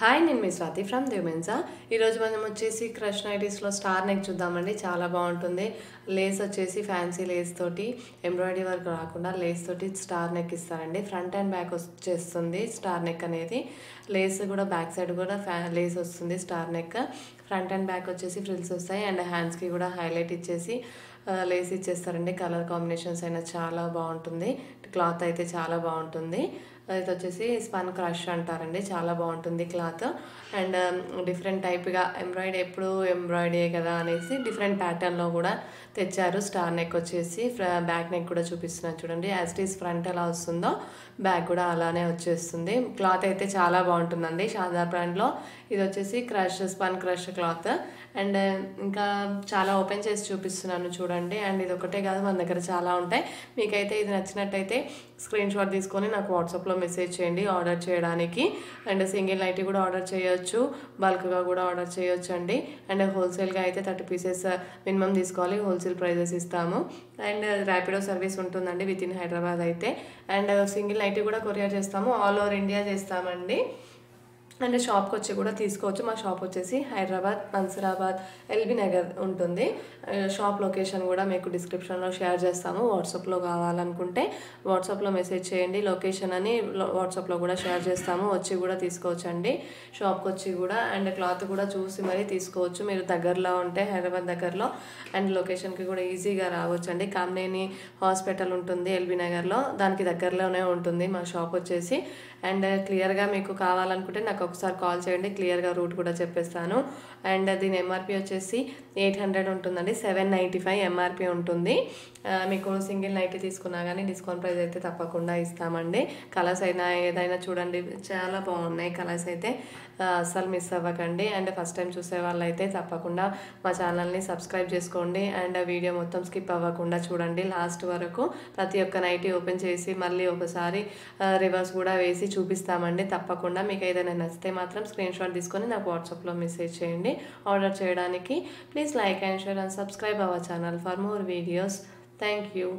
Hi, నేను మీ Swathi from దిమెన్సా. ఈరోజు మనం వచ్చేసి క్రష్ నైటీస్లో స్టార్ నెక్ చూద్దామండి. చాలా బాగుంటుంది. లేస్ వచ్చేసి ఫ్యాన్సీ లేస్ తోటి ఎంబ్రాయిడరీ వర్క్ రాకుండా లేస్ తోటి స్టార్ నెక్ ఇస్తారండి. ఫ్రంట్ అండ్ బ్యాక్ వచ్చేస్తుంది స్టార్ నెక్ అనేది. లేస్ కూడా బ్యాక్ సైడ్ కూడా లేస్ వస్తుంది star neck. Front and back వచ్చేసి ఫ్రిల్స్ వస్తాయి అండ్ హ్యాండ్స్కి కూడా హైలైట్ ఇచ్చేసి లేస్ ఇచ్చేస్తారండి. కలర్ కాంబినేషన్స్ అయినా చాలా బాగుంటుంది. క్లాత్ అయితే చాలా బాగుంటుంది. ఇది వచ్చేసి స్పన్ క్రష్ అంటారండి. చాలా బాగుంటుంది క్లాత్ అండ్ డిఫరెంట్ టైప్గా ఎప్పుడు ఎంబ్రాయిడరీ కదా అనేసి డిఫరెంట్ ప్యాటర్న్లో కూడా తెచ్చారు. స్టార్ నెక్ వచ్చేసి బ్యాక్ నెక్ కూడా చూపిస్తున్నాను చూడండి. యాజ్ ఇట్ ఈస్ ఫ్రంట్ ఎలా వస్తుందో బ్యాక్ కూడా అలానే వచ్చేస్తుంది. క్లాత్ అయితే చాలా బాగుంటుందండి. షాదార్ బ్రాండ్లో ఇది వచ్చేసి స్పన్ క్రష్ క్లాత్ అండ్ ఇంకా చాలా ఓపెన్ చేసి చూపిస్తున్నాను చూడండి. అండ్ ఇది ఒకటే కాదు, మన దగ్గర చాలా ఉంటాయి. మీకైతే ఇది నచ్చినట్టయితే స్క్రీన్ షాట్ తీసుకొని నాకు వాట్సాప్లో మెసేజ్ చేయండి ఆర్డర్ చేయడానికి. అండ్ సింగిల్ నైటీ కూడా ఆర్డర్ చేయొచ్చు, బల్క్గా కూడా ఆర్డర్ చేయొచ్చు అండి. అండ్ హోల్సేల్గా అయితే 30 పీసెస్ మినిమం తీసుకోవాలి. హోల్సేల్ ప్రైజెస్ ఇస్తాము అండ్ ర్యాపిడో సర్వీస్ ఉంటుందండి విత్ ఇన్ హైదరాబాద్ అయితే. అండ్ సింగిల్ నైటీ కూడా కొరియర్ చేస్తాము, ఆల్ ఓవర్ ఇండియా చేస్తామండి. అండ్ షాప్కి వచ్చి కూడా తీసుకోవచ్చు. మా షాప్ వచ్చేసి హైదరాబాద్ మన్సూరాబాద్ ఎల్బీ నగర్ ఉంటుంది. షాప్ లొకేషన్ కూడా మీకు డిస్క్రిప్షన్లో షేర్ చేస్తాము. వాట్సాప్లో కావాలనుకుంటే వాట్సాప్లో మెసేజ్ చేయండి లొకేషన్ అని. వాట్సాప్లో కూడా షేర్ చేస్తాము, వచ్చి కూడా తీసుకోవచ్చు అండి. షాప్కి వచ్చి కూడా అండ్ క్లాత్ కూడా చూసి మరీ తీసుకోవచ్చు. మీరు దగ్గరలో ఉంటే హైదరాబాద్ దగ్గరలో అండ్ లొకేషన్కి కూడా ఈజీగా రావచ్చు అండి. కామినేని హాస్పిటల్ ఉంటుంది ఎల్బీ నగర్లో, దానికి దగ్గరలోనే ఉంటుంది మా షాప్ వచ్చేసి. అండ్ క్లియర్గా మీకు కావాలనుకుంటే నాకు ఒకసారి కాల్ చేయండి, క్లియర్గా రూట్ కూడా చెప్పేస్తాను. అండ్ దీని ఎంఆర్పి వచ్చేసి 800 ఉంటుందండి. 795 ఎంఆర్పి ఉంటుంది. మీకు సింగిల్ నైటీ తీసుకున్నా కానీ డిస్కౌంట్ ప్రైస్ అయితే తప్పకుండా ఇస్తామండి. కలర్స్ అయినా ఏదైనా చూడండి, చాలా బాగున్నాయి కలర్స్ అయితే. అస్సలు మిస్ అవ్వకండి. అండ్ ఫస్ట్ టైం చూసే వాళ్ళైతే తప్పకుండా మా ఛానల్ని సబ్స్క్రైబ్ చేసుకోండి. అండ్ వీడియో మొత్తం స్కిప్ అవ్వకుండా చూడండి లాస్ట్ వరకు. ప్రతి ఒక్క నైటీ ఓపెన్ చేసి మళ్ళీ ఒకసారి రివర్స్ కూడా వేసి చూపిస్తామండి. తప్పకుండా మీకు ఏదైనా నచ్చితే మాత్రం స్క్రీన్ షాట్ తీసుకొని నాకు వాట్సాప్లో మెసేజ్ చేయండి ఆర్డర్ చేయడానికి. Please like and share and subscribe our channel for more videos. Thank you.